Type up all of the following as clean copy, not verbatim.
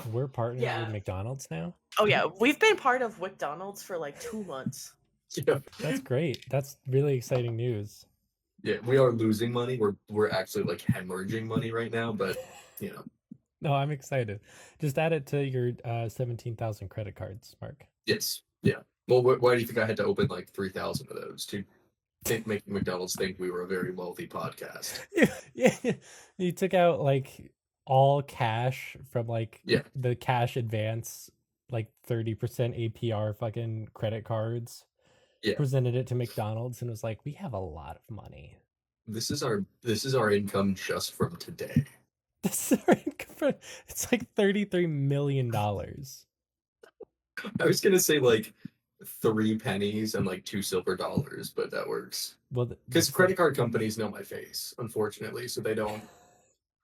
We're partnered Yeah. with McDonald's now? Oh yeah, we've been part of McDonald's for like 2 months. Yeah. That's great. That's really exciting news. Yeah, we are losing money. We're actually like hemorrhaging money right now, but you know, No, I'm excited. Just add it to your 17,000 credit cards, Mark. yes, yeah. Well, why do you think I had to open like 3,000 of those to make McDonald's think we were a very wealthy podcast? Yeah, you took out like all cash from like Yeah, the cash advance, like 30% APR fucking credit cards, yeah. presented it to McDonald's and was like, we have a lot of money. This is our income just from today. This is our income it's like $33 million. I was gonna say like 3 pennies and like $2 silver, but that works. Well, Because credit card companies know my face, unfortunately, so they don't.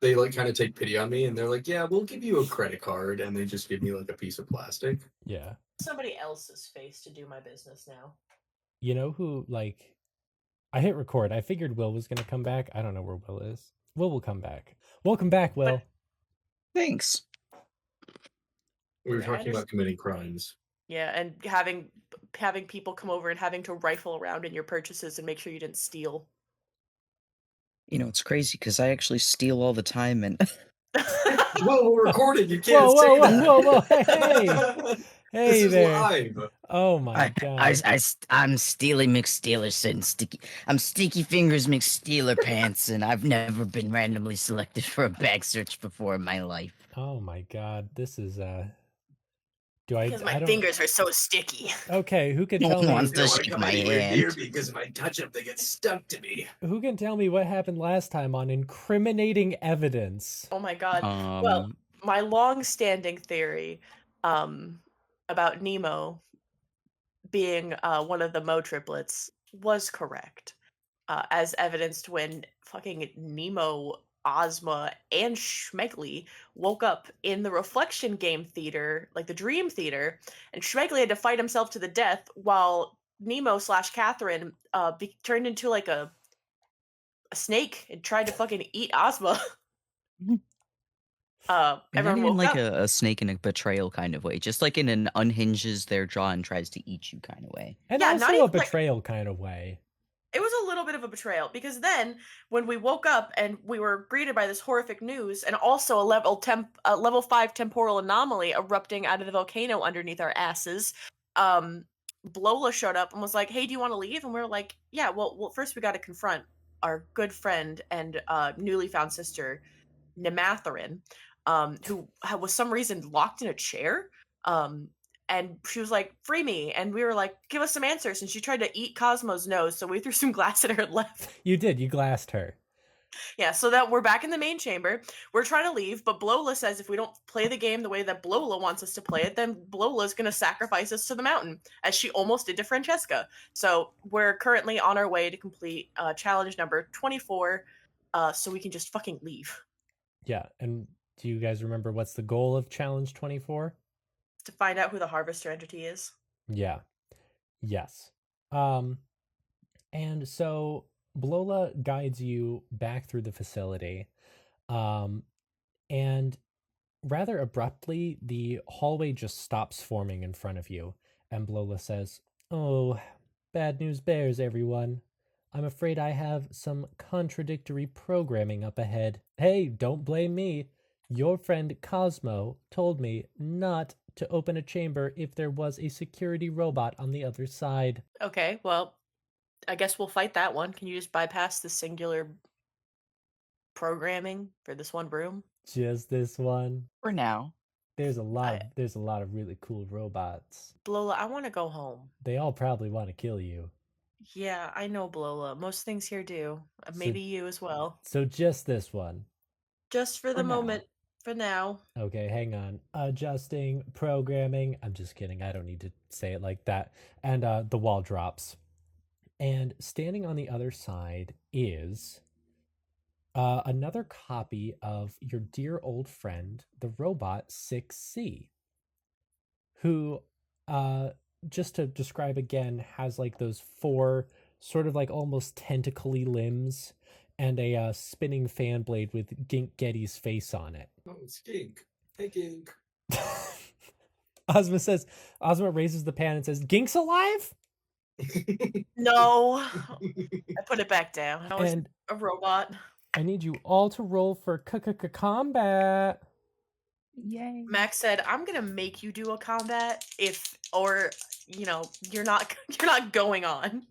They like kind of take pity on me, and they're like, "Yeah, we'll give you a credit card," and they just give me like a piece of plastic. yeah. Somebody else's face to do my business now. You know who, like, I hit record. I figured Will was going to come back. I don't know where Will is. Will come back. Welcome back, Will. Thanks. We were Yeah, talking about committing crimes. Yeah, and having people come over and having to rifle around in your purchases and make sure you didn't steal. You know, it's crazy because I actually steal all the time, and Well, we're recording. You can't Whoa, say whoa, that. whoa, whoa, hey. Hey This is there. live. Oh my god. I'm Steely McSteelerson. I'm Sticky Fingers McSteeler Pants, and I've never been randomly selected for a bag search before in my life. Oh my god. This is Because my I don't fingers are so sticky. Okay, who can No tell one me wants They don't to want to shake come my anywhere hand. near me because if I touch them, they get stuck to me. who can tell me what happened last time on incriminating evidence? Oh my god. Well, my long-standing theory about Nemo being one of the Mo triplets was correct, as evidenced when fucking Nemo, Ozma, and Schmegley woke up in the Reflection Game Theater, like the Dream Theater, and Schmegley had to fight himself to the death while Nemo slash Catherine turned into like a snake and tried to fucking eat Ozma. And not Everyone even woke like up. a snake in a betrayal kind of way, just like in an unhinges their jaw and tries to eat you kind of way. And Yeah, not also a even, like- betrayal kind of way. It was a little bit of a betrayal because then when we woke up and we were greeted by this horrific news and also a level 5 temporal anomaly erupting out of the volcano underneath our asses, Blola showed up and was like, "Hey, do you want to leave?" And we were like, "Yeah, well first we got to confront our good friend and newly found sister Nematharin, who was some reason locked in a chair. And she was like, "Free me!" And we were like, "Give us some answers." And she tried to eat Cosmo's nose, so we threw some glass at her and left. You did. You glassed her. Yeah, so that we're back in the main chamber. We're trying to leave, but Blola says if we don't play the game the way that Blola wants us to play it, then Blola's going to sacrifice us to the mountain, as she almost did to Francesca. So we're currently on our way to complete challenge number 24, so we can just fucking leave. Yeah, and do you guys remember what's the goal of challenge 24? To find out who the harvester entity is. Yeah. Yes. And so Blola guides you back through the facility. And rather abruptly, the hallway just stops forming in front of you. And Blola says, "Oh, bad news bears, everyone. I'm afraid I have some contradictory programming up ahead. Hey, don't blame me. Your friend Cosmo told me not to open a chamber if there was a security robot on the other side." Okay, well, I guess we'll fight that one. Can you just bypass the singular programming for this one room? Just this one. For now. There's a lot of really cool robots. Blola, I want to go home. They all probably want to kill you. Yeah, I know, Blola. Most things here do. Maybe you as well. So just this one. Just for the moment. For now. Okay, hang on. Adjusting programming. I'm just kidding. I don't need to say it like that. And the wall drops. And standing on the other side is another copy of your dear old friend, the robot 6C, who, just to describe again, has like those 4 sort of like almost tentacly limbs and a spinning fan blade with Gink Getty's face on it. Oh, it's Gink. Hey, Gink. Ozma raises the pan and says, Gink's alive? No, I put it back down. I was And a robot. I need you all to roll for combat. Yay. Max said, "I'm gonna make you do a combat or you're not you're not going on.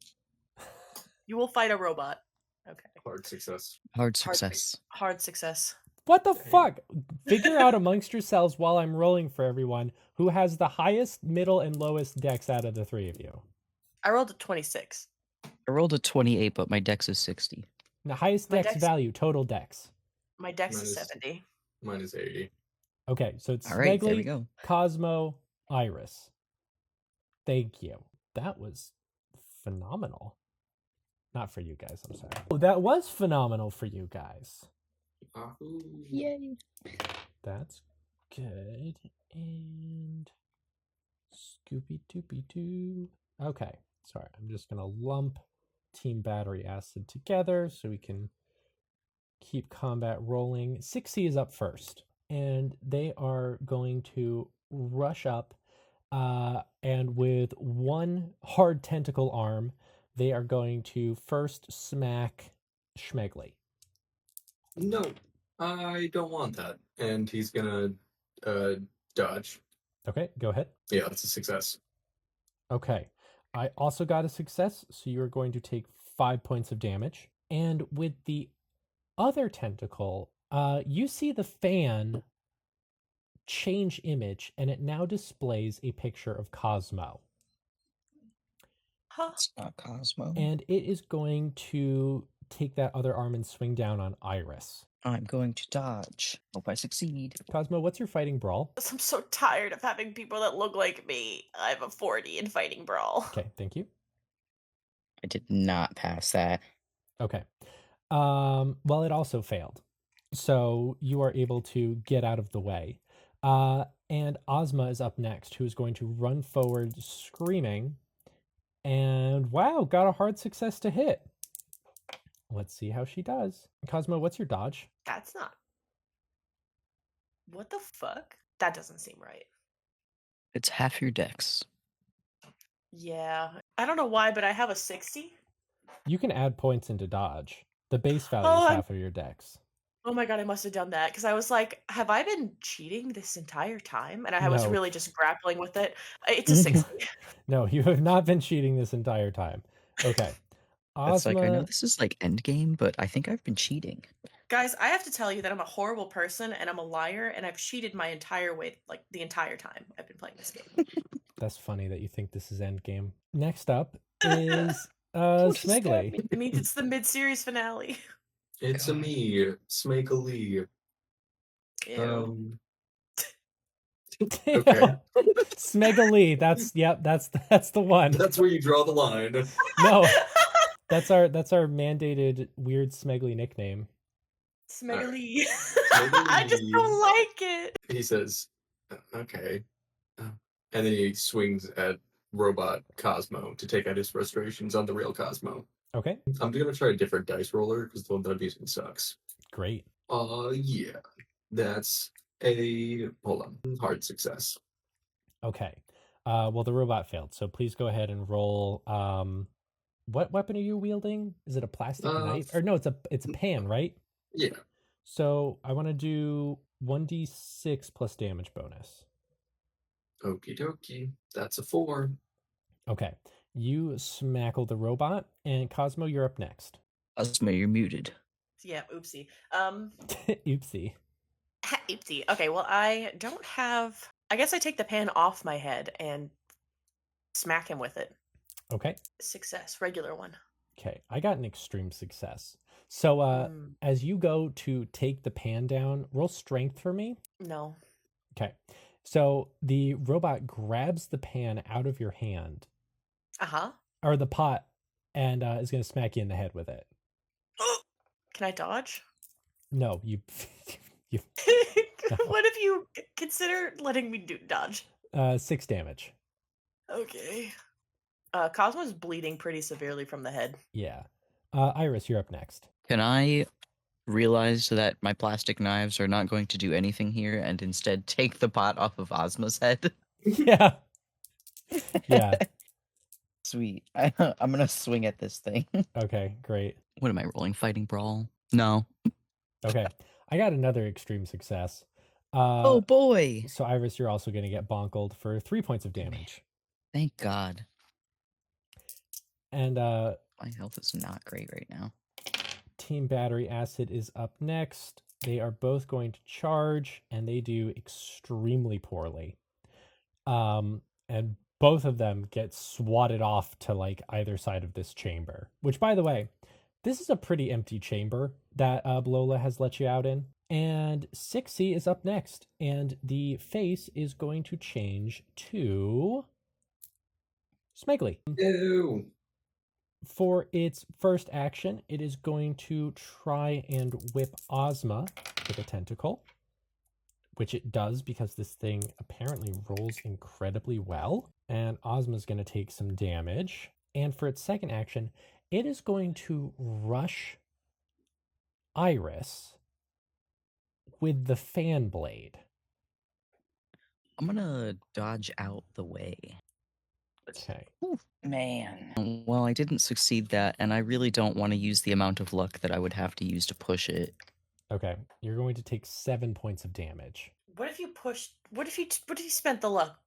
You will fight a robot." Okay. Hard success. Hard success. Hard success. What the Dang. fuck? Figure out amongst yourselves while I'm rolling for everyone who has the highest, middle, and lowest dex out of the three of you. I rolled a 26. I rolled a 28, but my dex is 60. The highest My dex dex- value, total dex. My dex Mine is is- 70. Mine is 80. Okay, so it's All right, there we Smeggly, go. Cosmo, Iris. Thank you. That was phenomenal. Not for you guys, I'm sorry. Oh, that was phenomenal for you guys. Ahoo. Yay. That's good. And Scooby Dooby Doo. Okay, sorry. I'm just going to lump Team Battery Acid together so we can keep combat rolling. 6C is up first, and they are going to rush up, and with one hard tentacle arm, they are going to first smack Schmeggly. No, I don't want that. And he's gonna dodge. Okay, go ahead. Yeah, that's a success. Okay. I also got a success, so you're going to take 5 points of damage. And with the other tentacle, you see the fan change image, and it now displays a picture of Cosmo. Huh. It's not Cosmo. And it is going to take that other arm and swing down on Iris. I'm going to dodge. Hope I succeed. Cosmo, what's your fighting brawl? I'm so tired of having people that look like me. I have a 40 in fighting brawl. Okay, thank you. I did not pass that. Okay. Well, it also failed. So you are able to get out of the way. And Ozma is up next, who is going to run forward screaming. And wow, got a hard success to hit. Let's see how she does. Cosmo, what's your dodge? That's not. What the fuck? That doesn't seem right. It's half your dex. Yeah. I don't know why, but I have a 60. You can add points into dodge. The base value Oh, is I'm- half of your dex. Oh my god, I must have done that because I was like, have I been cheating this entire time? And I was No. really just grappling with it. It's a 60. No, you have not been cheating this entire time. Okay. It's like, I know Ozma, this is like endgame, but I think I've been cheating. Guys, I have to tell you that I'm a horrible person and I'm a liar and I've cheated my entire way, like the entire time I've been playing this game. that's funny that you think this is endgame. Next up is Don't stab Smeggly. me. It means it's the mid-series finale. It's a me, Smakely. Ew. Okay. Smeggly, that's the one. That's where you draw the line. No, that's our mandated weird Smeggly nickname. Smeggly. I just don't like it. He says, okay. And then he swings at robot Cosmo to take out his frustrations on the real Cosmo. Okay, I'm gonna try a different dice roller because the one that I'm using sucks. great. Yeah. That's a hard success. Okay. Well, the robot failed, so please go ahead and roll. What weapon are you wielding? Is it a plastic knife? Or no, it's a pan, right? Yeah. So I want to do 1d6 plus damage bonus. Okie dokie. That's a 4. Okay. You smackle the robot, and Cosmo, you're up next. Cosmo, you're muted. Yeah, oopsie. Oopsie. Oopsie. Okay, well, I don't have. I guess I take the pan off my head and smack him with it. Okay. Success, regular one. Okay. I got an extreme success. So as you go to take the pan down, roll strength for me. No. Okay. So the robot grabs the pan out of your hand, Uh-huh. or the pot, and is going to smack you in the head with it. Can I dodge? No, you. What if you consider letting me do dodge? 6 damage. Okay. Cosmo's bleeding pretty severely from the head. Yeah. Iris, you're up next. Can I realize that my plastic knives are not going to do anything here and instead take the pot off of Ozma's head. Yeah. Yeah. Sweet. I'm gonna swing at this thing. Okay, great. What am I rolling? Fighting brawl? No. Okay. I got another extreme success. Oh boy. So Iris, you're also going to get bonkled for 3 points of damage. Thank God. And My health is not great right now. Team Battery Acid is up next. They are both going to charge, and they do extremely poorly. And both of them get swatted off to like either side of this chamber. Which, by the way, this is a pretty empty chamber that Blola has let you out in. And 6C is up next, and the face is going to change to Smegly. Ew. For its first action, it is going to try and whip Ozma with a tentacle, which it does because this thing apparently rolls incredibly well. And Ozma's going to take some damage. And for its second action, it is going to rush Iris with the fan blade. I'm gonna dodge out the way. Okay. Man. Well, I didn't succeed that, and I really don't want to use the amount of luck that I would have to use to push it. Okay. You're going to take 7 points of damage. What if you pushed? What if you spent the luck?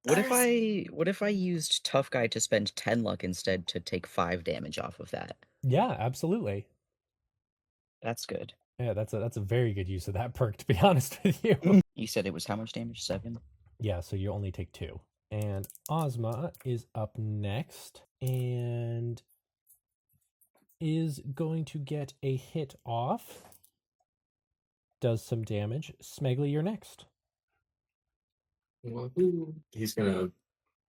What Iris- if I used Tough Guy to spend 10 luck instead to take 5 damage off of that? Yeah, absolutely. That's good. Yeah, that's a very good use of that perk, to be honest with you. You said it was how much damage? 7? Yeah, so you only take 2. And Ozma is up next and is going to get a hit off. Does some damage. Smegly, you're next. Wahoo. He's gonna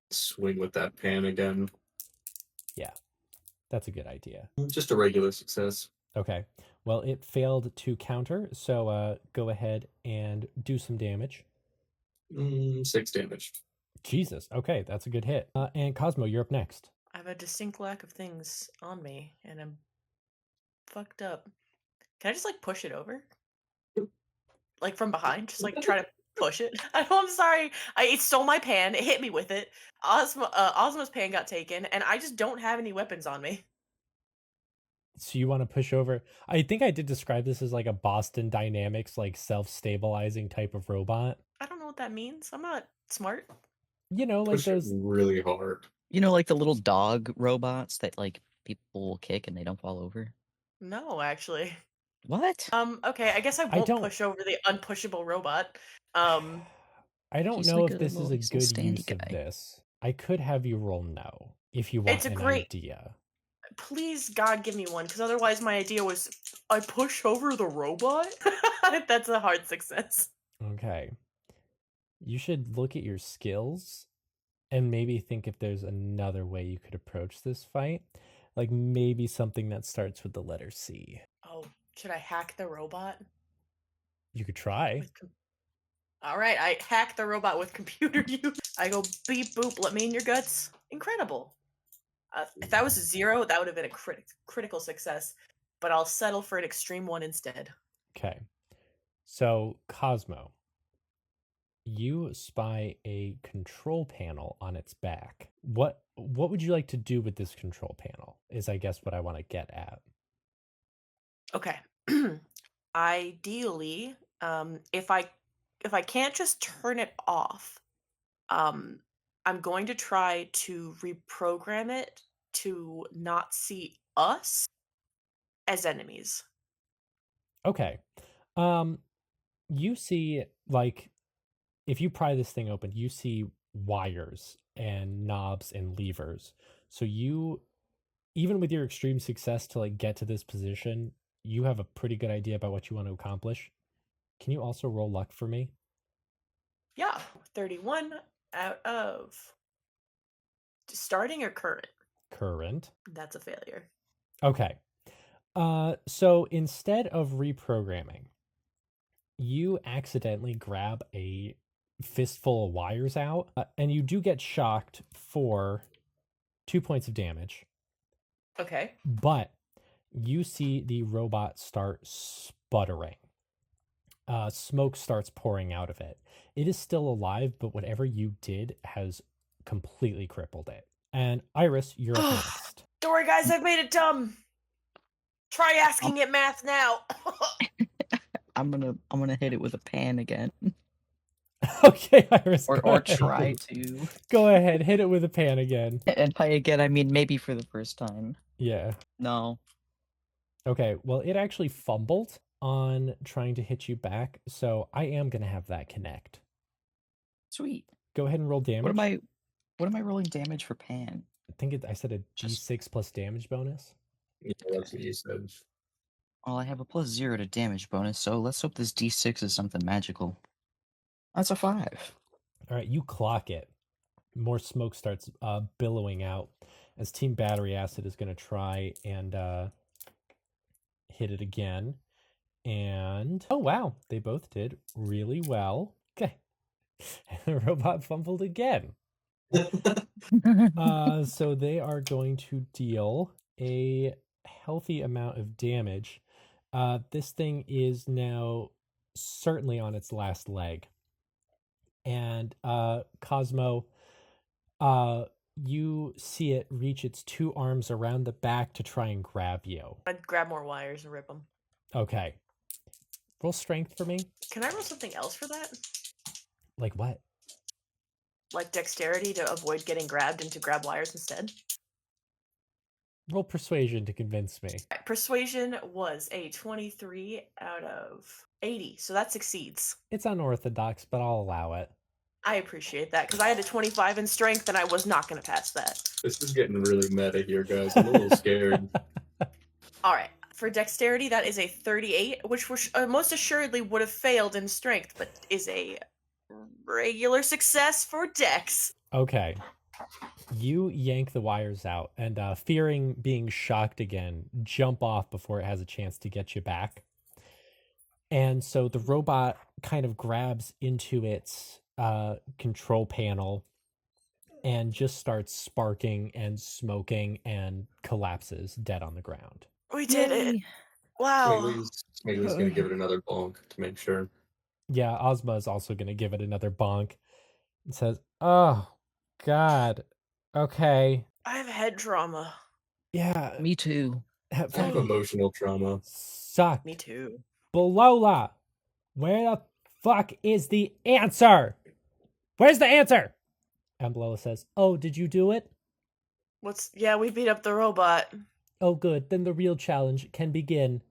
swing with that pan again. Yeah, that's a good idea. Just a regular success. Okay, well, it failed to counter, so go ahead and do some damage. 6 damage. Jesus, okay, that's a good hit. And Cosmo, you're up next. I have a distinct lack of things on me, and I'm fucked up. Can I just like push it over? Like from behind? Just like try to push it? I'm sorry. It stole my pan. It hit me with it. Ozma's pan got taken, and I just don't have any weapons on me. So you want to push over? I think I did describe this as like a Boston Dynamics, like self-stabilizing type of robot. I don't know what that means. I'm not smart. You know, like Push it those. really hard. You know, like the little dog robots that like people will kick and they don't fall over? No, actually. What? Okay, I guess I won't don't- push over the unpushable robot. I don't He's know like if a this is little- a he's a good standy use of guy. this. I could have you roll no if you want It's a an great- idea. Please, God, give me one, because otherwise my idea was I push over the robot? That's a hard success. Okay. You should look at your skills and maybe think if there's another way you could approach this fight. Like maybe something that starts with the letter C. Oh, should I hack the robot? You could try. With Alright, I hack the robot with computer use. I go beep boop, let me in your guts. Incredible. If that was a 0, that would have been a critical success, but I'll settle for an extreme 1 instead. Okay. So, Cosmo, you spy a control panel on its back. What would you like to do with this control panel? Is I guess what I want to get at. Okay. Ideally, if I can't just turn it off, I'm going to try to reprogram it to not see us as enemies. Okay. You see, like, if you pry this thing open, you see wires and knobs and levers. So you, even with your extreme success to like get to this position, you have a pretty good idea about what you want to accomplish. Can you also roll luck for me? Yeah, 31 out of starting or current. Current. That's a failure. Okay. So instead of reprogramming, you accidentally grab a fistful of wires out, and you do get shocked for 2 points of damage. Okay. But you see the robot start sputtering. Smoke starts pouring out of it. It is still alive, but whatever you did has completely crippled it. And Iris, you're up next. Don't worry, guys, I've made it dumb. Try asking it math now. I'm gonna hit it with a pan again, Okay, Iris, or go ahead. try to. Go ahead, hit it with a pan again. And by again, I mean maybe for the first time. Yeah. No. Okay, well, it actually fumbled on trying to hit you back, so I am going to have that connect. Sweet. Go ahead and roll damage. What am I rolling damage for pan? I think I said a d6 plus damage bonus. Yeah, that's what you said. Well, I have a +0 to damage bonus, so let's hope this d6 is something magical. That's a 5. All right, you clock it. More smoke starts billowing out as Team Battery Acid is going to try and hit it again. And oh wow, they both did really well. Okay. And the robot fumbled again. So they are going to deal a healthy amount of damage. This thing is now certainly on its last leg. And Cosmo, you see it reach its two arms around the back to try and grab you. I'd grab more wires and rip them. Okay. Roll strength for me. Can I roll something else for that? Like what? Like dexterity to avoid getting grabbed and to grab wires instead? Roll persuasion to convince me. Persuasion was a 23 out of 80, so that succeeds. It's unorthodox, but I'll allow it. I appreciate that, because I had a 25 in strength and I was not going to pass that. This is getting really meta here, guys. I'm a little scared. Alright, for dexterity, that is a 38, which most assuredly would have failed in strength, but is a regular success for dex. Okay. You yank the wires out and, fearing being shocked again, jump off before it has a chance to get you back. And so the robot kind of grabs into its control panel and just starts sparking and smoking and collapses dead on the ground. We did it. Wow. Smiggly's gonna give it another bonk to make sure. Yeah, Ozma is also going to give it another bonk. It says, oh, God. Okay. I have head trauma. Yeah. Me too. I have emotional trauma. Sucked. Me too. Bolola, where the fuck is the answer? Where's the answer? And Bolola says, oh, did you do it? Yeah, we beat up the robot. Oh, good. Then the real challenge can begin.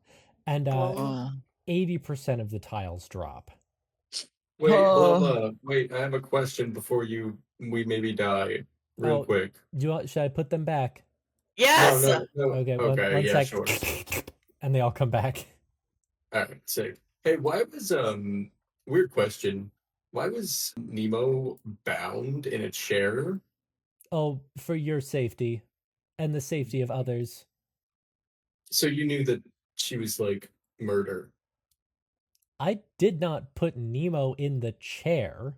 And 80% of the tiles drop. Wait, Lola, wait, I have a question before we maybe die. Real quick. Should I put them back? Yes! No. Okay, Okay, one yeah, sec. sure. And they all come back. Alright, safe. Hey, why was weird question. Why was Nemo bound in a chair? Oh, for your safety and the safety of others. So you knew that she was like murder. I did not put Nemo in the chair.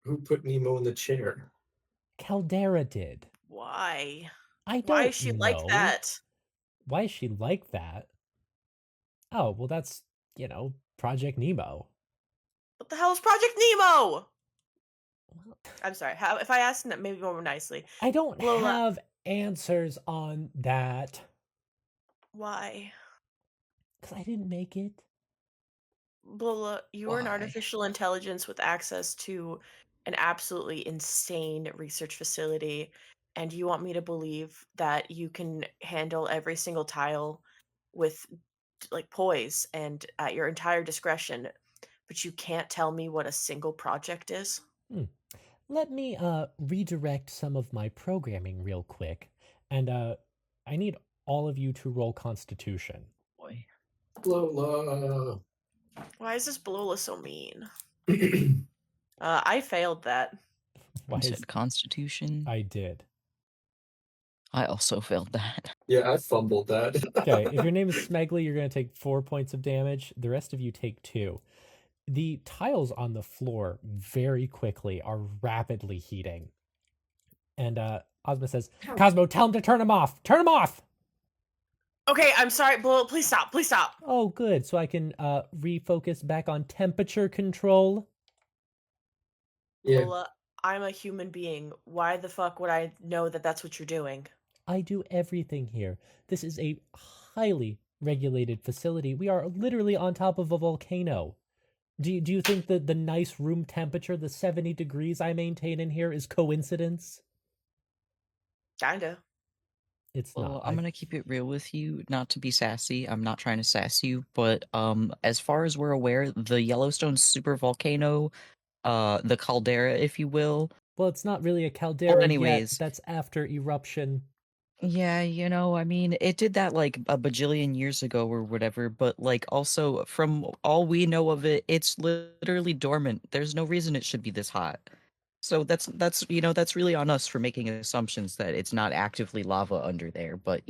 Who put Nemo in the chair? Caldera did. Why? I don't Why is she like know. that? Why is she like that? Oh, well, that's, Project Nemo. What the hell is Project Nemo? Well, I'm sorry. If I asked that maybe more nicely. I don't Lola. have answers on that. Why? Because I didn't make it. Lola, you are an Why? artificial intelligence with access to an absolutely insane research facility, and you want me to believe that you can handle every single tile with like poise and at your entire discretion, but you can't tell me what a single project is? Let me redirect some of my programming real quick. And I need all of you to roll Constitution. Boy. Lola. Why is this Bolola so mean? I failed that. Why You is said Constitution. I did. I also failed that. Yeah, I fumbled that. Okay, if your name is Smegly, you're going to take 4 points of damage. The rest of you take 2. The tiles on the floor very quickly are rapidly heating. And Ozma says, Cosmo, tell him to turn them off. Turn them off! Okay, I'm sorry, Bull. Please stop. Please stop. Oh, good. So I can refocus back on temperature control. Yeah. Lola, I'm a human being. Why the fuck would I know that that's what you're doing? I do everything here. This is a highly regulated facility. We are literally on top of a volcano. Do you think that the nice room temperature, the 70 degrees I maintain in here, is coincidence? Kinda. It's Well, not. I'm gonna keep it real with you, not to be sassy. I'm not trying to sass you, but as far as we're aware, the Yellowstone super volcano, the caldera, if you will. Well, it's not really a Well, caldera yet. anyways, That's after eruption. yeah, I mean, it did that like a bajillion years ago or whatever, but like also from all we know of it, it's literally dormant. There's no reason it should be this hot. So that's that's really on us for making assumptions that it's not actively lava under there, but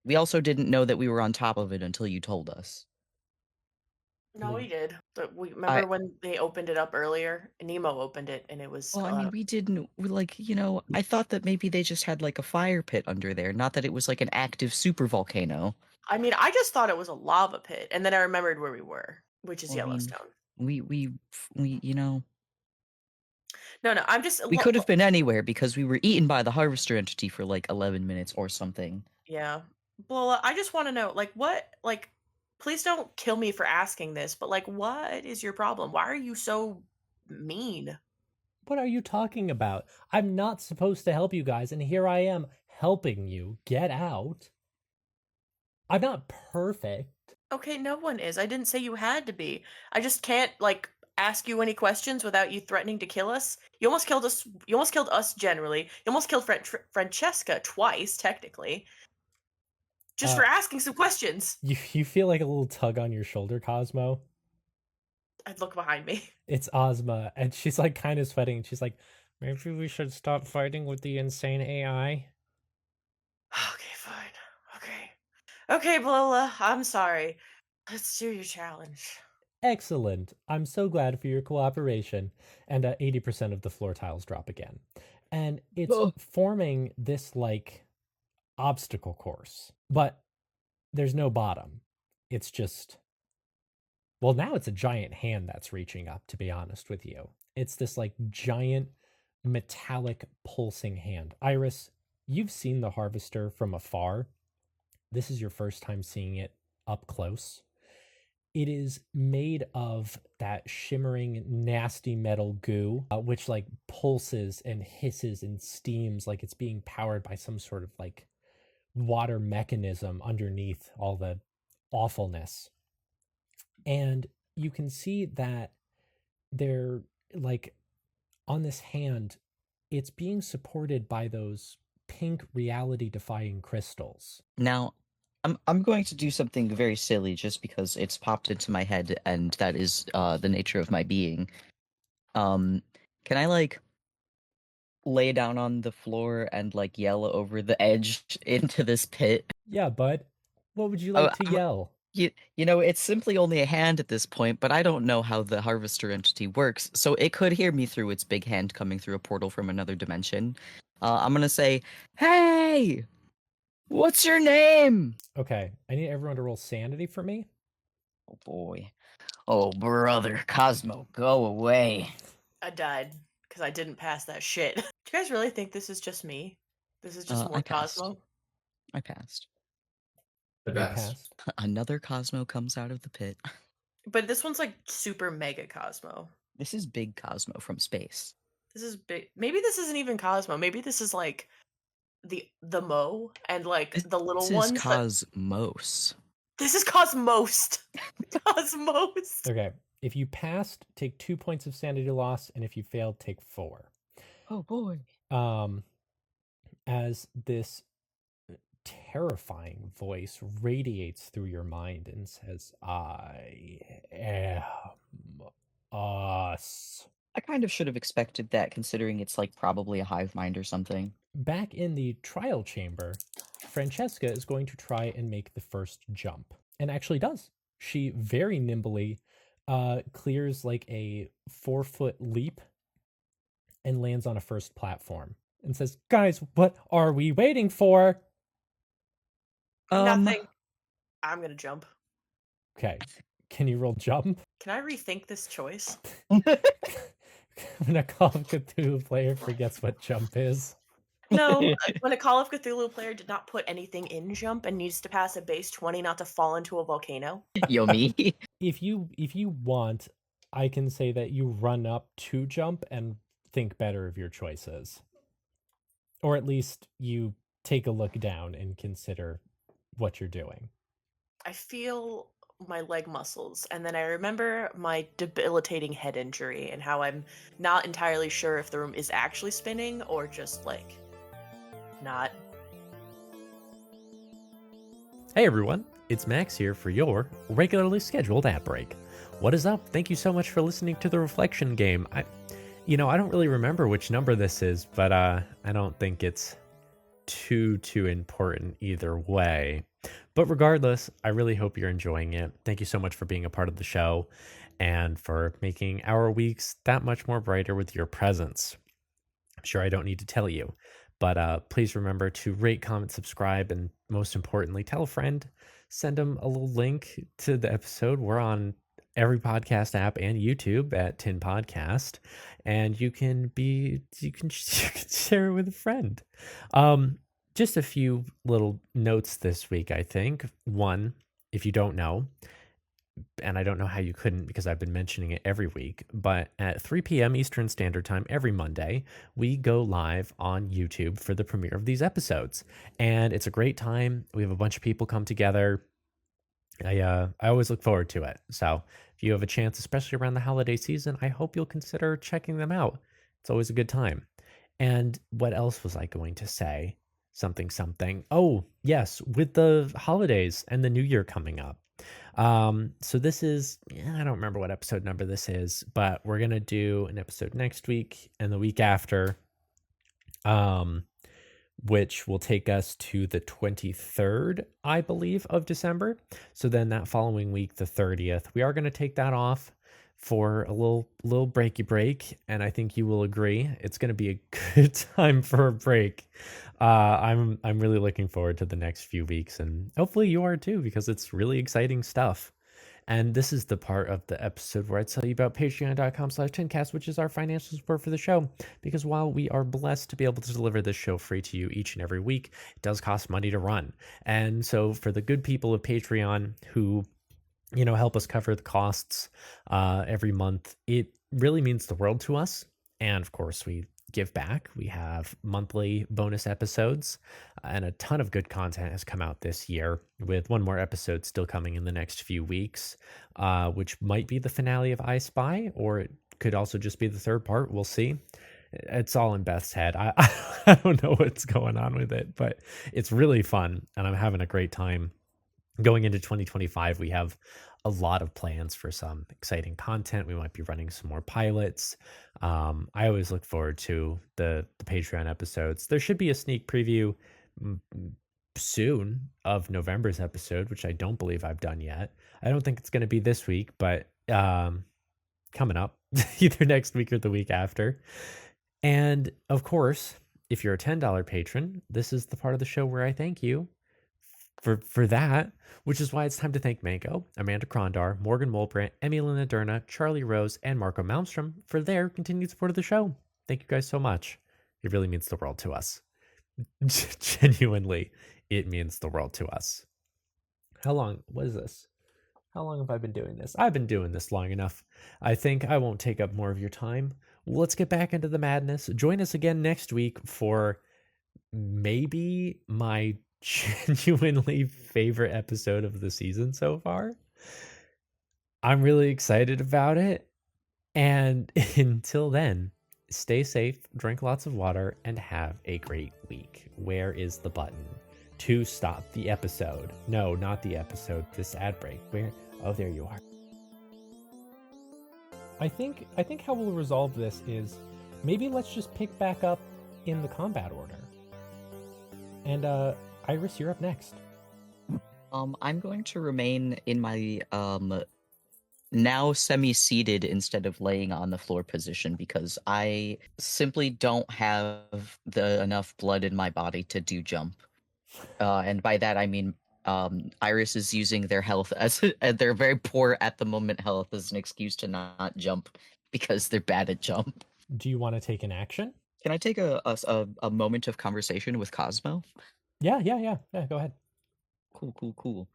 we also didn't know that we were on top of it until you told us. No, we Wait, did. But we I remember when they opened it up earlier. Nemo opened it, and it was. Well, I mean, we didn't like, I thought that maybe they just had like a fire pit under there, not that it was like an active super volcano. I mean, I just thought it was a lava pit, and then I remembered where we were, which is Well, I mean, Yellowstone. we No, I'm just. we could have been anywhere because we were eaten by the harvester entity for like 11 minutes or something. Yeah. Well, I just want to know, like, what, like, please don't kill me for asking this, but, like, what is your problem? Why are you so mean? what are you talking about? I'm not supposed to help you guys, and here I am helping you get out. I'm not perfect. Okay, no one is. I didn't say you had to be. I just can't, like, ask you any questions without you threatening to kill us. You almost killed us. You almost killed us generally. You almost killed Francesca twice, technically, just Uh, for asking some questions. you feel like a little tug on your shoulder, Cosmo. I'd look behind me. It's Ozma, and she's like kind of sweating. And she's like, maybe we should stop fighting with the insane AI. Okay, fine. Okay. Okay, Lola, I'm sorry. Let's do your challenge. Excellent. I'm so glad for your cooperation. And 80% of the floor tiles drop again. And it's Oh. forming this like obstacle course, but there's no bottom. It's just, well, now it's a giant hand that's reaching up, to be honest with you. It's this like giant metallic pulsing hand. Iris, you've seen the harvester from afar. This is your first time seeing it up close. It is made of that shimmering, nasty metal goo, which like pulses and hisses and steams like it's being powered by some sort of like water mechanism underneath all the awfulness. And you can see that they're like on this hand, it's being supported by those pink reality defying crystals. Now, I'm going to do something very silly just because it's popped into my head and that is the nature of my being. Can I like lay down on the floor and like yell over the edge into this pit? Yeah, bud. What would you Oh, like to yell? it's simply only a hand at this point, but I don't know how the harvester entity works, so it could hear me through its big hand coming through a portal from another dimension. I'm gonna say, "Hey, what's your name?" Okay, I need everyone to roll sanity for me. Oh boy. Oh brother, Cosmo, go away. I died because I didn't pass that shit. Do you guys really think this is just me? This is just more I passed. Cosmo? I passed. I You passed. Another Cosmo comes out of the pit. But this one's like super mega Cosmo. This is big Cosmo from space. This is big. Maybe this isn't even Cosmo. Maybe this is like the Mo and like This, the little this is ones. Cosmos. This is Cosmost. Cosmost. Okay, if you passed, take 2 points of sanity loss, and if you failed, take 4. Oh boy. As this terrifying voice radiates through your mind and says, I am us. I kind of should have expected that considering it's like probably a hive mind or something. Back in the trial chamber, Francesca is going to try and make the first jump, and actually does. She very nimbly clears like a 4-foot leap and lands on a first platform and says, guys, what are we waiting for? Nothing. I'm gonna jump. Okay. Can you roll jump? Can I rethink this choice? When a Call of Cthulhu player forgets what jump is. No, when a Call of Cthulhu player did not put anything in jump and needs to pass a base 20 not to fall into a volcano. Yo, me. If you want, I can say that you run up to jump and think better of your choices. Or at least you take a look down and consider what you're doing. I feel my leg muscles, and then I remember my debilitating head injury and how I'm not entirely sure if the room is actually spinning or just like not. Hey everyone, it's Max here for your regularly scheduled ad break. What is up? Thank you so much for listening to the Reflection Game. I don't really remember which number this is, but I don't think it's too important either way. But regardless, I really hope you're enjoying it. Thank you so much for being a part of the show and for making our weeks that much more brighter with your presence. I'm sure I don't need to tell you, but please remember to rate, comment, subscribe, and most importantly, tell a friend. Send them a little link to the episode. We're on every podcast app and YouTube at Tin Podcast, and you can share it with a friend. Just a few little notes this week, I think. One, if you don't know, and I don't know how you couldn't because I've been mentioning it every week, but at 3 p.m. Eastern Standard Time every Monday, we go live on YouTube for the premiere of these episodes. And it's a great time. We have a bunch of people come together. I always look forward to it. So if you have a chance, especially around the holiday season, I hope you'll consider checking them out. It's always a good time. And what else was I going to say? Something. Oh, yes, with the holidays and the new year coming up. So this is, I don't remember what episode number this is, but we're going to do an episode next week and the week after, which will take us to the 23rd, I believe, of December. So then that following week, the 30th, we are going to take that off for a little breaky break, and I think you will agree it's going to be a good time for a break. I'm really looking forward to the next few weeks, and hopefully you are too, because it's really exciting stuff. And this is the part of the episode where I tell you about patreon.com/tincast, which is our financial support for the show. Because while we are blessed to be able to deliver this show free to you each and every week, it does cost money to run. And so for the good people of Patreon who help us cover the costs every month, it really means the world to us. And of course, we give back. We have monthly bonus episodes, and a ton of good content has come out this year, with one more episode still coming in the next few weeks, which might be the finale of I Spy, or it could also just be the third part. We'll see. It's all in Beth's head. I don't know what's going on with it, but it's really fun, and I'm having a great time. Going into 2025, we have a lot of plans for some exciting content. We might be running some more pilots. I always look forward to the Patreon episodes. There should be a sneak preview soon of November's episode, which I don't believe I've done yet. I don't think it's going to be this week, but coming up either next week or the week after. And of course, if you're a $10 patron, this is the part of the show where I thank you for that, which is why it's time to thank Mango, Amanda Krondar, Morgan Molbrandt, Emily Naderna, Charlie Rose, and Marco Malmstrom for their continued support of the show. Thank you guys so much. It really means the world to us. Genuinely, it means the world to us. What is this? How long have I been doing this? I've been doing this long enough. I think I won't take up more of your time. Let's get back into the madness. Join us again next week for maybe my genuinely favorite episode of the season so far. I'm really excited about it. And until then, stay safe, drink lots of water, and have a great week. Where is the button to stop the episode? No, not the episode, this ad break. Where? Oh, there you are. I think how we'll resolve this is maybe let's just pick back up in the combat order. And Iris, you're up next. I'm going to remain in my now semi-seated instead of laying on the floor position because I simply don't have enough blood in my body to do jump. And by that I mean Iris is using their health and they're very poor at the moment health as an excuse to not jump because they're bad at jump. Do you want to take an action? Can I take a moment of conversation with Cosmo? Yeah. Go ahead. Cool.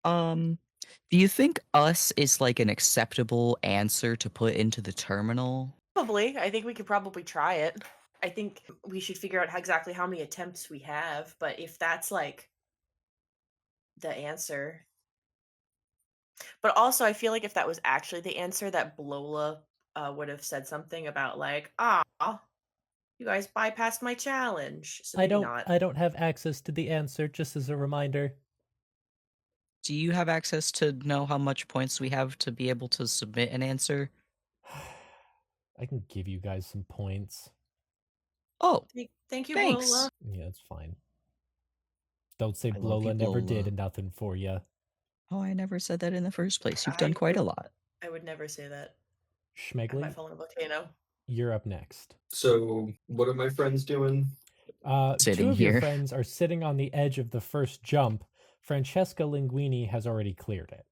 Do you think us is like an acceptable answer to put into the terminal? Probably. I think we could probably try it. I think we should figure out exactly how many attempts we have, but if that's like the answer. But also, I feel like if that was actually the answer, that Blola would have said something about like, you guys bypassed my challenge. So maybe not. I don't have access to the answer, just as a reminder. Do you have access to know how much points we have to be able to submit an answer? I can give you guys some points. Oh, Thank you, thanks. Blola. Yeah, it's fine. Don't say I love you, Blola never did Blola. nothing for you. Oh, I never said that in the first place. You've done quite a lot. I would never say that. I Schmegley, might fall in a volcano. you're up next. So, what are my friends doing? Two Sitting of your here. friends are sitting on the edge of the first jump. Francesca Linguini has already cleared it.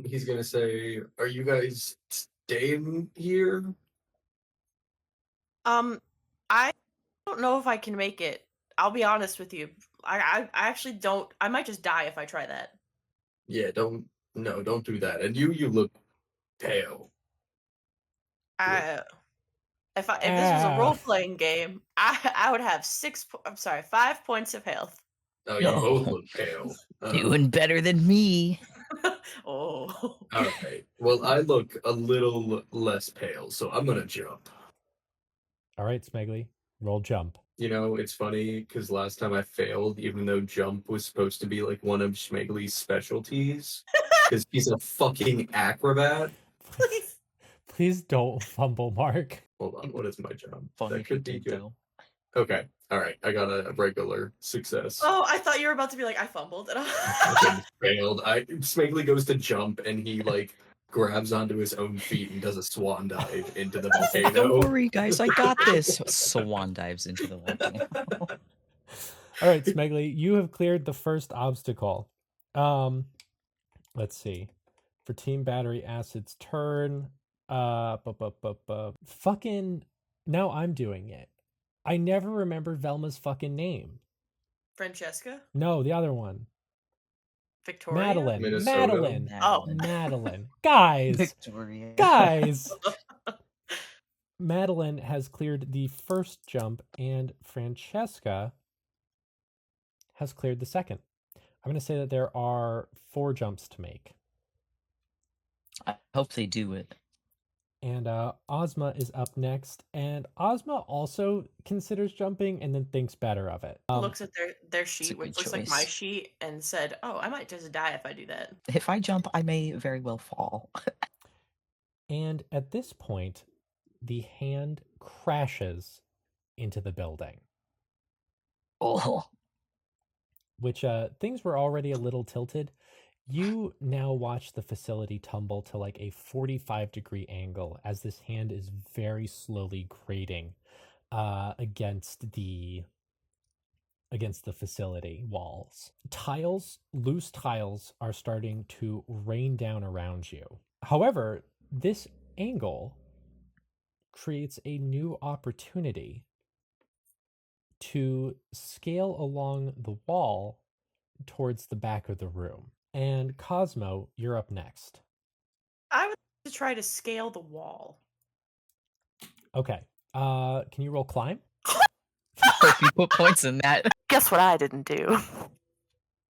He's gonna say, "Are you guys staying here?" I don't know if I can make it. I'll be honest with you. I actually don't. I might just die if I try that. Yeah, don't do that. And you look pale. If this was a role playing game, I would have 5 points of health. Oh, you both look pale. Doing better than me. Oh. All right. Well, I look a little less pale, so I'm gonna jump. All right, Smegley, roll jump. You know, it's funny because last time I failed, even though jump was supposed to be like one of Schmegley's specialties, because he's a fucking acrobat. Please. Please don't fumble, Mark. Hold on, what is my jump? Funny That could be good. though. Okay, all right, I got a regular success. Oh, I thought you were about to be like, I fumbled. I failed. Smegley goes to jump and he like grabs onto his own feet and does a swan dive into the volcano. Don't worry, guys, I got this. Swan dives into the volcano. All right, Smegley, you have cleared the first obstacle. Let's see. For Team Battery Acid's turn, fucking now I'm doing it. I never remember Velma's fucking name. Francesca? No, the other one. Victoria? Madeline. Minnesota? Madeline. Oh. Madeline. Guys. Victoria. Guys. Madeline has cleared the first jump and Francesca has cleared the second. I'm going to say that there are 4 jumps to make. I hope they do it. And Ozma is up next. And Ozma also considers jumping and then thinks better of it. Looks at their a sheet, good which looks like my choice. sheet, and said, "Oh, I might just die if I do that." If I jump, I may very well fall. And at this point, the hand crashes into the building. Oh. Which things were already a little tilted. You now watch the facility tumble to like a 45-degree angle as this hand is very slowly grating against the facility walls. Loose tiles are starting to rain down around you. However, this angle creates a new opportunity to scale along the wall towards the back of the room. And Cosmo, you're up next. I would like to try to scale the wall. Okay. Can you roll climb? Hope you put points in that. Guess what I didn't do?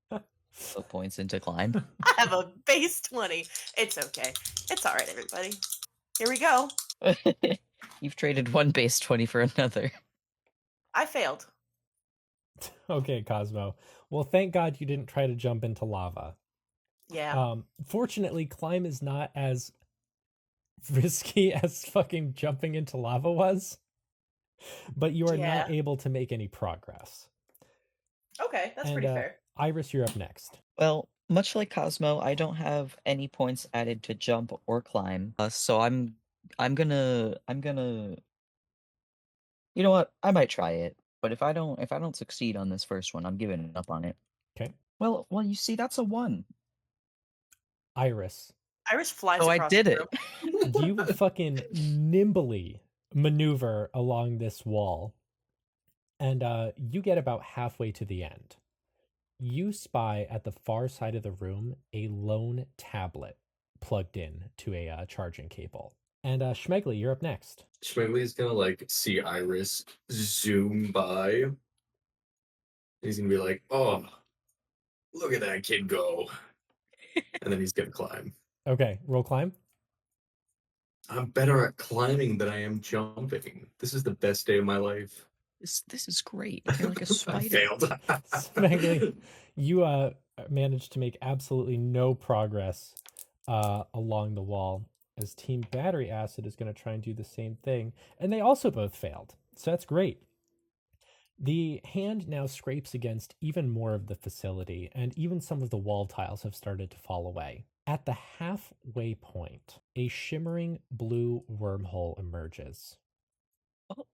Put points into climb. I have a base 20. It's okay. It's all right, everybody. Here we go. You've traded one base 20 for another. I failed. Okay, Cosmo. Well, thank God you didn't try to jump into lava. Yeah. Fortunately, climb is not as risky as fucking jumping into lava was, but you are not able to make any progress. Okay, that's pretty fair. Iris, you're up next. Well, much like Cosmo, I don't have any points added to jump or climb. So I'm gonna you know what? I might try it. But if I don't succeed on this first one, I'm giving up on it. Okay. Well, you see, that's a 1. Iris, Iris flies So I across did the it. room. you fucking nimbly maneuver along this wall, and you get about halfway to the end. You spy at the far side of the room a lone tablet plugged in to a charging cable. And Schmegley, you're up next. Schmigley's gonna like see Iris zoom by. He's gonna be like, "Oh, look at that kid go!" And then he's gonna climb. Okay, roll climb. I'm better at climbing than I am jumping. This is the best day of my life. This is great. You're like a I spider. failed. Schmegley, you managed to make absolutely no progress along the wall, as Team Battery Acid is going to try and do the same thing, and they also both failed. So that's great. The hand now scrapes against even more of the facility, and even some of the wall tiles have started to fall away. At the halfway point, a shimmering blue wormhole emerges. Oh.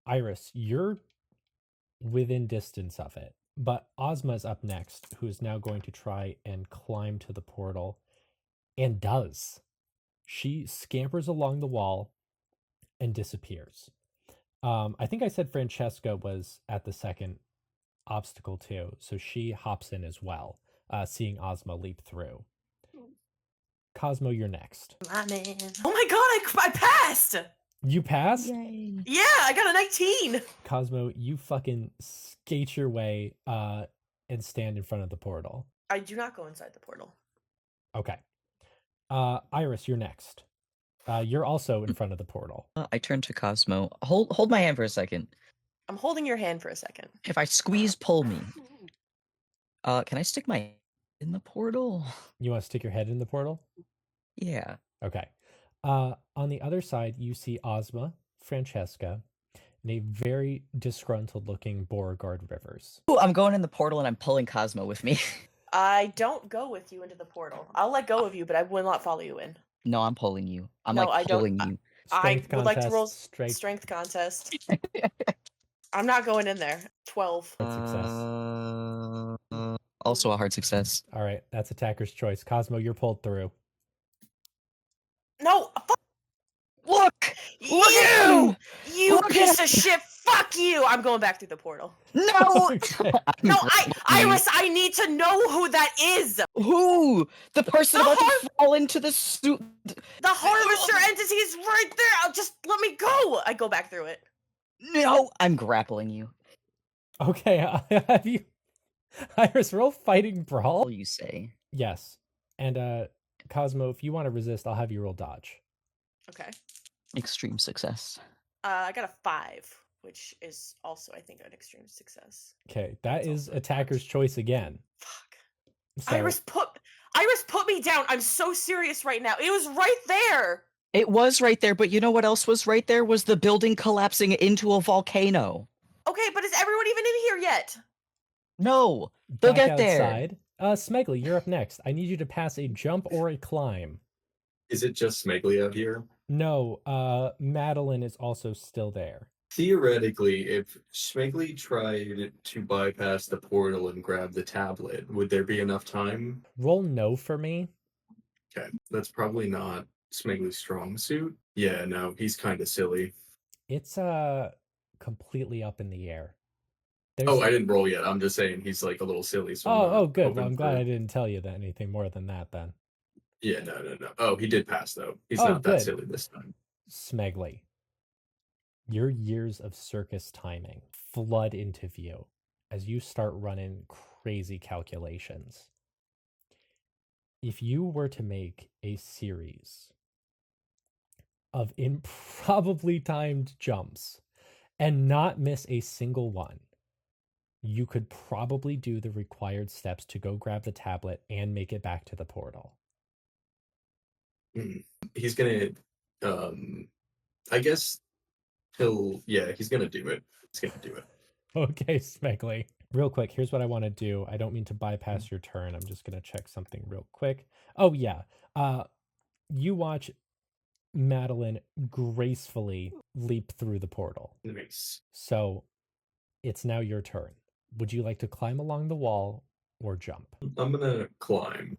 Iris, you're within distance of it, but Ozma's up next, who is now going to try and climb to the portal, and does. She scampers along the wall and disappears. I think I said Francesca was at the second obstacle too, so she hops in as well, seeing Ozma leap through. Cosmo, you're next. My man. Oh my god, I passed! You pass? Yay. Yeah, I got a 19! Cosmo, you fucking skate your way and stand in front of the portal. I do not go inside the portal. Okay. Iris, you're next. You're also in front of the portal. I turn to Cosmo. Hold my hand for a second. I'm holding your hand for a second. If I squeeze, pull me. Can I stick my in the portal? You want to stick your head in the portal? Yeah. Okay. On the other side, you see Ozma, Francesca, and a very disgruntled looking Beauregard Rivers. Ooh, I'm going in the portal and I'm pulling Cosmo with me. I don't go with you into the portal. I'll let go of you, but I will not follow you in. No, I'm pulling you. I'm No, like I don't- pulling you. Strength I would like to contest, roll strength. strength contest. I'm not going in there. 12. Hard success. Also a hard success. All right, that's attacker's choice. Cosmo, you're pulled through. No! Look! You! at him! You Look piece at of shit! Fuck you! I'm going back through the portal. No! Okay. No, Iris, I need to know who that is! Who? The person The about to fall into the suit. The harvester entity is right there! Just let me go! I go back through it. No! I'm grappling you. Okay, have you... Iris, roll fighting brawl? All you say. Yes. And Cosmo, if you want to resist, I'll have you roll dodge. Okay. Extreme success. I got a 5, which is also, I think, an extreme success. Okay, that That's is also a attacker's dodge. choice again. Fuck. So, Iris put me down. I'm so serious right now. It was right there. It was right there, but you know what else was right there? Was the building collapsing into a volcano. Okay, but is everyone even in here yet? No, they'll back get there. outside. Smegley, you're up next. I need you to pass a jump or a climb. Is it just Smegley out here? No, Madeline is also still there. Theoretically, if Smegley tried to bypass the portal and grab the tablet, would there be enough time? Roll no for me. Okay, that's probably not Smegley's strong suit. Yeah, no, he's kind of silly. It's completely up in the air. Oh, I didn't roll yet. I'm just saying he's like a little silly. So I'm not Oh, good. Well, hoping I'm glad for- I didn't tell you that anything more than that then. Yeah, no. Oh, he did pass though. He's Oh, not that good. silly this time. Smegley, your years of circus timing flood into view as you start running crazy calculations. If you were to make a series of improbably timed jumps and not miss a single one, you could probably do the required steps to go grab the tablet and make it back to the portal. He's gonna, I guess he's gonna do it. He's gonna do it. Okay, Smegley. Real quick, here's what I want to do. I don't mean to bypass your turn. I'm just going to check something real quick. Oh, yeah. You watch Madeline gracefully leap through the portal. Nice. So it's now your turn. would you like to climb along the wall or jump? I'm gonna climb.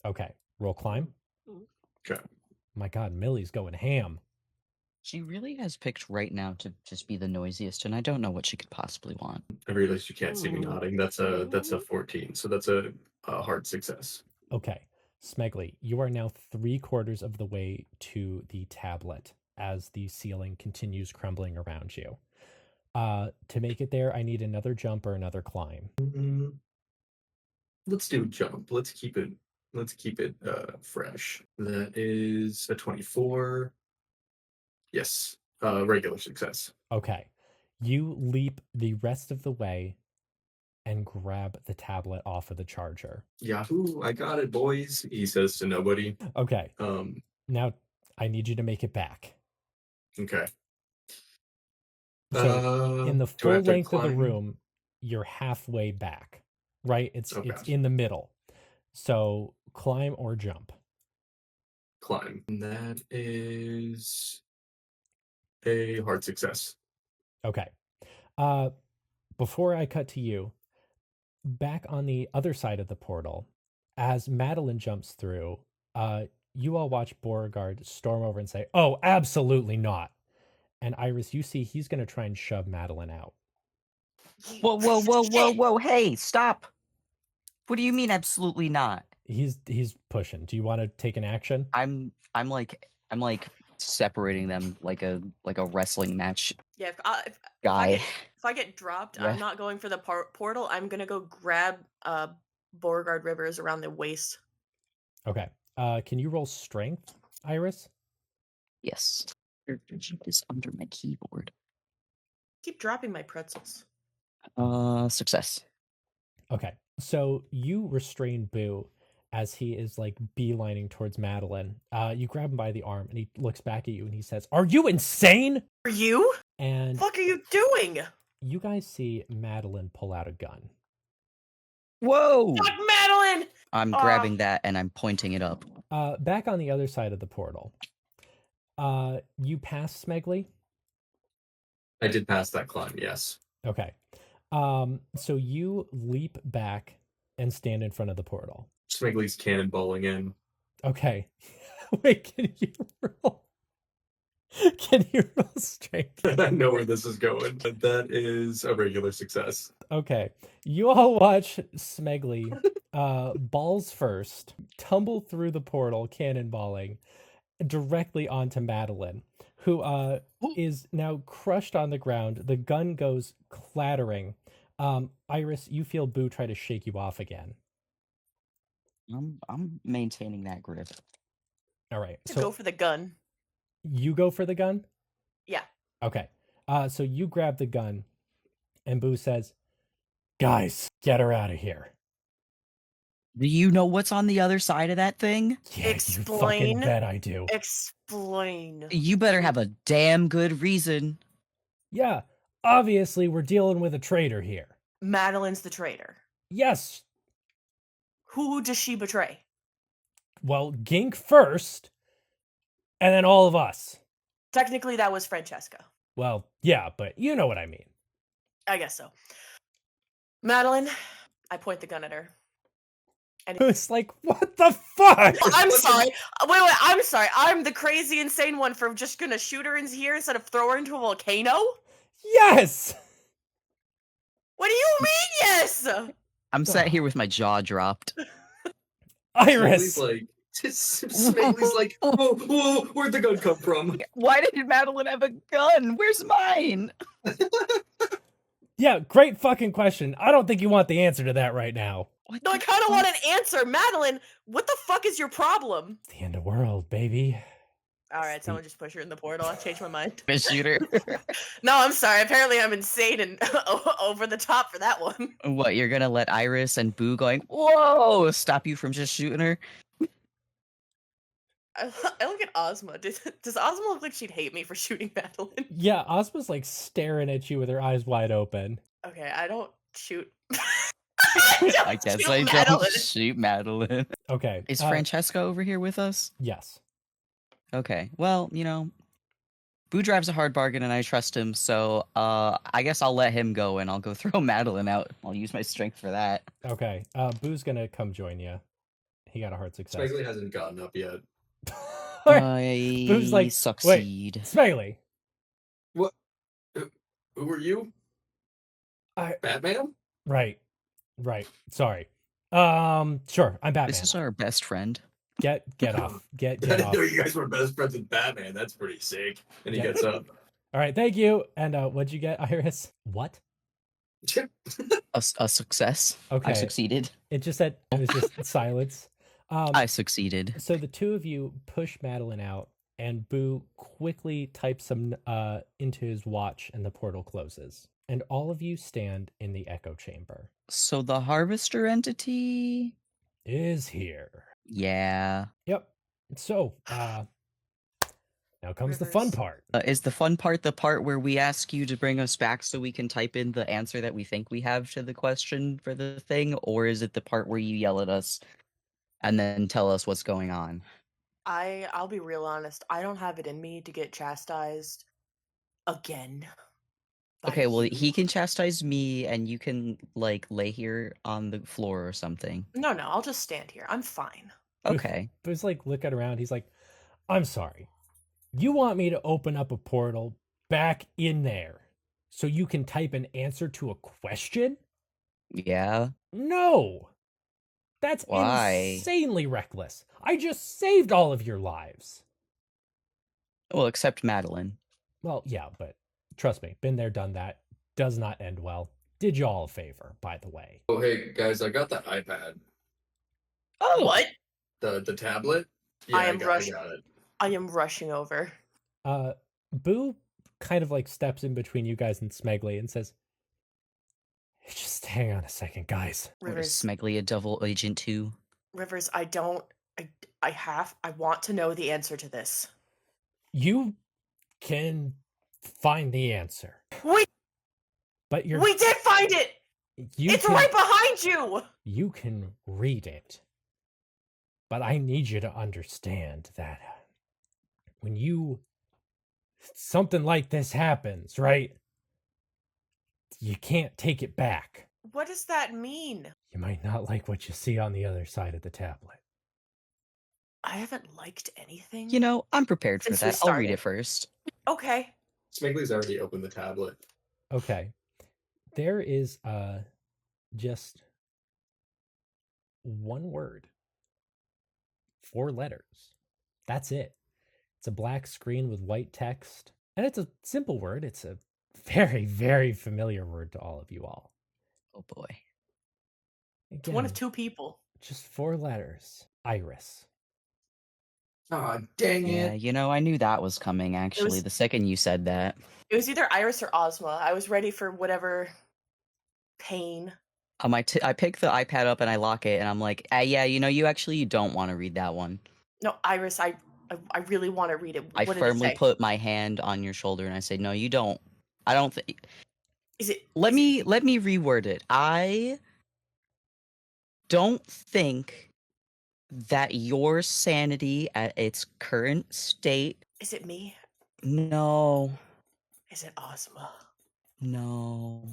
Okay, roll climb. Okay. My God, Millie's going ham. She really has picked right now to just be the noisiest, and I don't know what she could possibly want. I realize you can't see me nodding. That's a 14, so that's a hard success. Okay, Smegly, you are now 3/4 of the way to the tablet as the ceiling continues crumbling around you. To make it there, I need another jump or another climb. Let's do jump. Let's keep it fresh. That is a 24. Yes. Regular success. Okay, you leap the rest of the way and grab the tablet off of the charger. Yahoo! I got it, boys. He says to nobody. Okay, now I need you to make it back. Okay. So in the do I full have to length of the climb? room, you're halfway back, right? It's Okay. in the middle. So climb or jump. Climb. And that is a hard success. Okay. Before I cut to you, back on the other side of the portal, as Madeline jumps through, you all watch Beauregard storm over and say, "Oh, absolutely not." And Iris, you see he's going to try and shove Madeline out. Whoa! Hey, stop! What do you mean, absolutely not? He's pushing. Do you want to take an action? I'm like separating them like a wrestling match Yeah, guy. if I get dropped, Yeah. I'm not going for the portal. I'm gonna go grab Beauregard Rivers around the waist. Okay. Can you roll strength, Iris? Yes. Is under my keyboard. Keep dropping my pretzels. Success. Okay. So you restrain Boo as he is like beelining towards Madeline. You grab him by the arm and he looks back at you and he says, "Are you insane?" Are you? And What are you doing? you guys see Madeline pull out a gun. Whoa! Fuck Madeline! I'm grabbing that and I'm pointing it up. Back on the other side of the portal. You pass Smegly? I did pass that climb, yes. Okay. So you leap back and stand in front of the portal. Smiggly's cannonballing in. Okay. Wait, can you roll? Can you roll strength? I know where this is going. That is a regular success. Okay. You all watch Smegly, balls first, tumble through the portal, cannonballing directly onto Madeline, who is now crushed on the ground. The gun goes clattering. Iris, you feel Boo try to shake you off again. I'm maintaining that grip. All right. To So go for the gun. you go for the gun? Yeah. Okay. So you grab the gun, and Boo says, "Guys, get her out of here." Do you know what's on the other side of that thing? Yeah, Explain. you fucking bet I do. Explain. You better have a damn good reason. Yeah, obviously we're dealing with a traitor here. Madeline's the traitor. Yes. Who does she betray? Well, Gink first, and then all of us. Technically, that was Francesca. Well, yeah, but you know what I mean. I guess so. Madeline, I point the gun at her. And It's like, what the fuck? I'm sorry. Wait, I'm sorry. I'm the crazy, insane one for just gonna shoot her in here instead of throw her into a volcano? Yes! What do you mean, yes? I'm sat here with my jaw dropped. Iris! Smiggly's like, whoa, where'd the gun come from? Why did Madeline have a gun? Where's mine? Yeah, great fucking question. I don't think you want the answer to that right now. What No, I the kind of fuck? want an answer. Madeline, what the fuck is your problem? It's the end of the world, baby. All right, someone just push her in the portal. I changed my mind. A shooter. No, I'm sorry. Apparently, I'm insane and over the top for that one. What, you're gonna let Iris and Boo going, whoa, stop you from just shooting her? I look at Ozma. Does Ozma look like she'd hate me for shooting Madeline? Yeah, Ozma's like staring at you with her eyes wide open. Okay, I don't shoot. I guess shoot I don't Madeline. shoot Madeline. Okay. Is Francesca over here with us? Yes. Okay, well, Boo drives a hard bargain, and I trust him. So, I guess I'll let him go, and I'll go throw Madeline out. I'll use my strength for that. Okay. Boo's gonna come join you. He got a hard success. Smegly hasn't gotten up yet. Boo's I like, succeed. wait, Smegly. What? Who are you? Batman? Right. Sorry. Sure, I'm Batman. This is our best friend. Get off. Get I didn't off. know you guys were best friends with Batman. That's pretty sick. And he Yeah. gets up. All right, thank you. And what'd you get, Iris? What? A success. Okay. I succeeded. It just said it was just silence. I succeeded. So the two of you push Madeline out, and Boo quickly types some into his watch, and the portal closes. And all of you stand in the echo chamber. So the harvester entity Is here. Yeah. Yep. So, now comes the fun Rivers. part. Is the fun part the part where we ask you to bring us back so we can type in the answer that we think we have to the question for the thing? Or is it the part where you yell at us and then tell us what's going on? I'll be real honest. I don't have it in me to get chastised again. by Okay, well, you. he can chastise me and you can, like, lay here on the floor or something. No, I'll just stand here. I'm fine. Okay. Boo's like looking around. He's like, I'm sorry. You want me to open up a portal back in there so you can type an answer to a question? Yeah. No. That's Why? insanely reckless. I just saved all of your lives. Well, except Madeline. Well, yeah, but trust me, been there, done that. Does not end well. Did you all a favor, by the way. Oh, hey, guys, I got the iPad. Oh, What? The tablet? Yeah, I am I rushing. got it. I am rushing over. Boo kind of like steps in between you guys and Smegly and says, just hang on a second, guys. what is Rivers, Smegly a double agent too? Rivers, I want to know the answer to this. You can find the answer. But you're We did find it! It's right behind you! You can read it. But I need you to understand that when something like this happens, right? You can't take it back. What does that mean? You might not like what you see on the other side of the tablet. I haven't liked anything. You know, I'm prepared for Since we that. I'll read started. it first. Okay. Smegly's already opened the tablet. Okay. There is just one word. 4 letters. That's it. It's a black screen with white text. And it's a simple word. It's a very, very familiar word to all of you all. Oh boy. It's one of Again, 2 people. just 4 letters. Iris. Aw, dang Yeah, it. you know, I knew that was coming actually the second you said that. It was either Iris or Ozma. I was ready for whatever pain. I pick the iPad up and I lock it and I'm like, yeah, you know, you don't want to read that one. No, Iris, I really want to read it. I What did firmly it say? put my hand on your shoulder and I say, no, you don't. I don't think. Is it? Let me reword it. I don't think that your sanity at its current state. Is it me? No. Is it Ozma? No.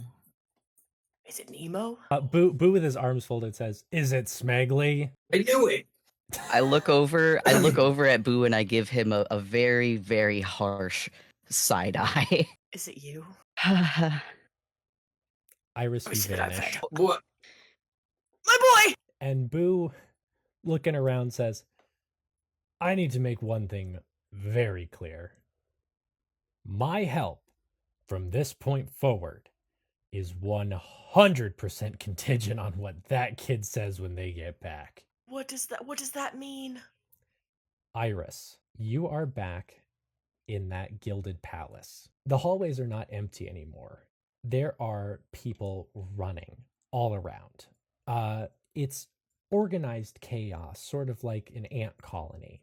Is it Nemo? Boo with his arms folded says, "Is it Smegly?" I knew it. I look over at Boo and I give him a very, very harsh side eye. Is it you? Iris, Or you is it vanish. iPad? What? My boy! And Boo, looking around, says, I need to make one thing very clear. My help from this point forward is 100% contingent on what that kid says when they get back. What does that mean? Iris, you are back in that gilded palace. The hallways are not empty anymore. There are people running all around. It's organized chaos, sort of like an ant colony.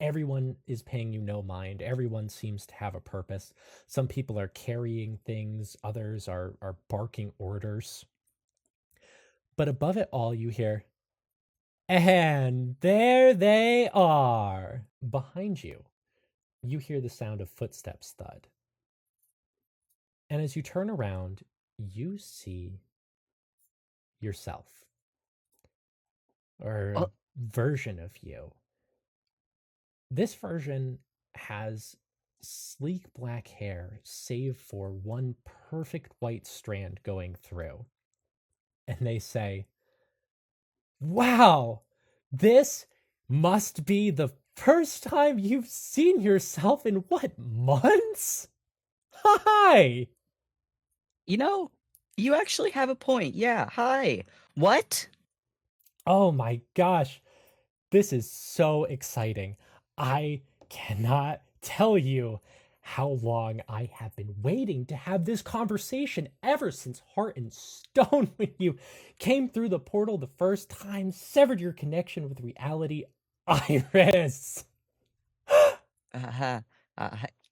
Everyone is paying you no mind. Everyone seems to have a purpose. Some people are carrying things. Others are barking orders. But above it all, you hear, and there they are. Behind you, you hear the sound of footsteps thud. And as you turn around, you see yourself, or a Oh. version of you. This version has sleek black hair, save for one perfect white strand going through. And they say, "Wow, this must be the first time you've seen yourself in what, months? Hi!" You know, you actually have a point. Yeah. Hi. What? Oh my gosh, this is so exciting. I cannot tell you how long I have been waiting to have this conversation ever since Heart and Stone, when you came through the portal the first time, severed your connection with reality. Iris! Uh,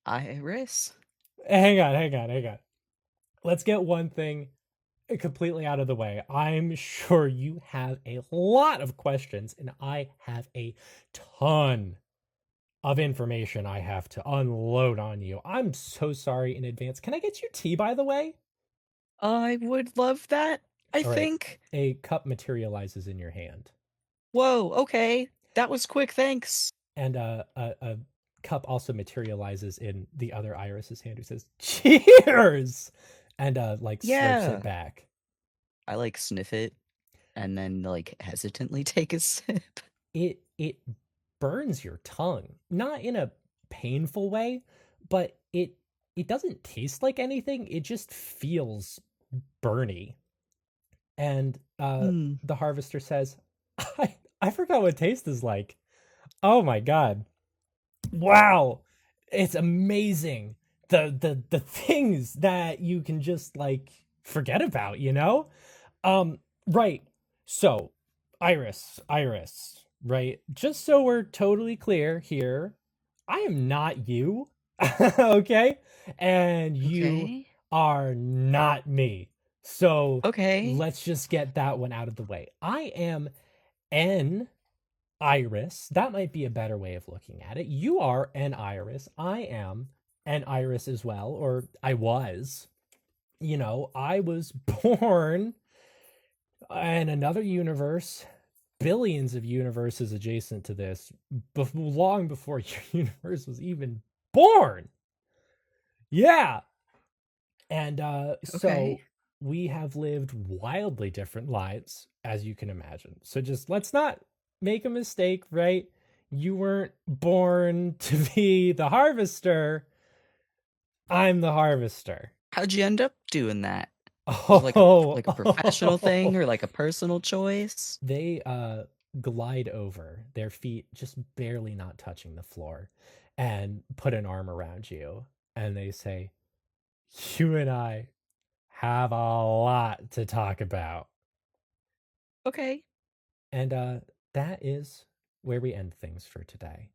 Iris? Hang on. Let's get one thing completely out of the way. I'm sure you have a lot of questions, and I have a ton of information I have to unload on you. I'm so sorry in advance. Can I get you tea, by the way? I would love that, I All right. think. A cup materializes in your hand, Whoa, okay. That was quick, thanks. and a cup also materializes in the other Iris's hand, who says, "Cheers!" and like slurps it Yeah. back. I like sniff it and then like hesitantly take a sip. It burns your tongue, not in a painful way, but it doesn't taste like anything. It just feels burny. And Hmm. the harvester says, I forgot what taste is like. Oh my god. Wow. It's amazing. The things that you can just like forget about, you know? Right. So, Iris, right? Just so we're totally clear here, I am not you. Okay? And you Okay. are not me. So, Okay. let's just get that one out of the way. I am an Iris. That might be a better way of looking at it. You are an Iris. I am an Iris as well, or I was. You know, I was born in another universe, billions of universes adjacent to this, long before your universe was even born. Yeah. And so Okay. we have lived wildly different lives, as you can imagine. So just let's not make a mistake, right? You weren't born to be the harvester. I'm the harvester. How'd you end up doing that? Was it Oh, like a professional thing or like a personal choice? they glide over, their feet just barely not touching the floor, and put an arm around you, and they say, "You and I have a lot to talk about." Okay. And that is where we end things for today.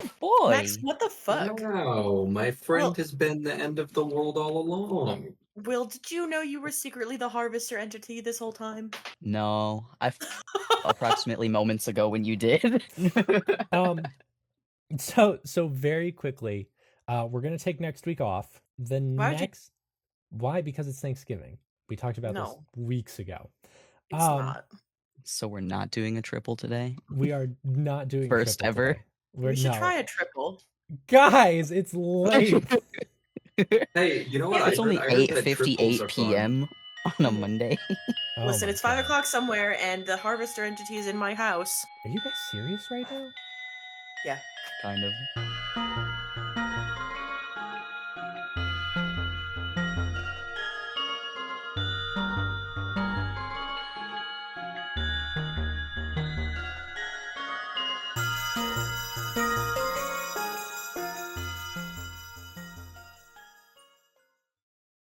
Max, Boy. what the fuck? Wow, my friend Well, has been the end of the world all along. Will, did you know you were secretly the harvester entity this whole time? No. Approximately moments ago when you did. Um, so very quickly, we're gonna take next week off. The Why would you? next, why? Because it's Thanksgiving. We talked about this No, weeks ago. it's not. So we're not doing a triple today? We are not doing First triple ever? today. We're We should no try a triple. guys. It's late. Hey, you know what? Yeah, It's only I heard that triples 8:58 are fun. p.m. on a Monday. Oh Listen, my it's 5 God. o'clock somewhere, and the harvester entity is in my house. Are you guys serious right now? Yeah. Kind of.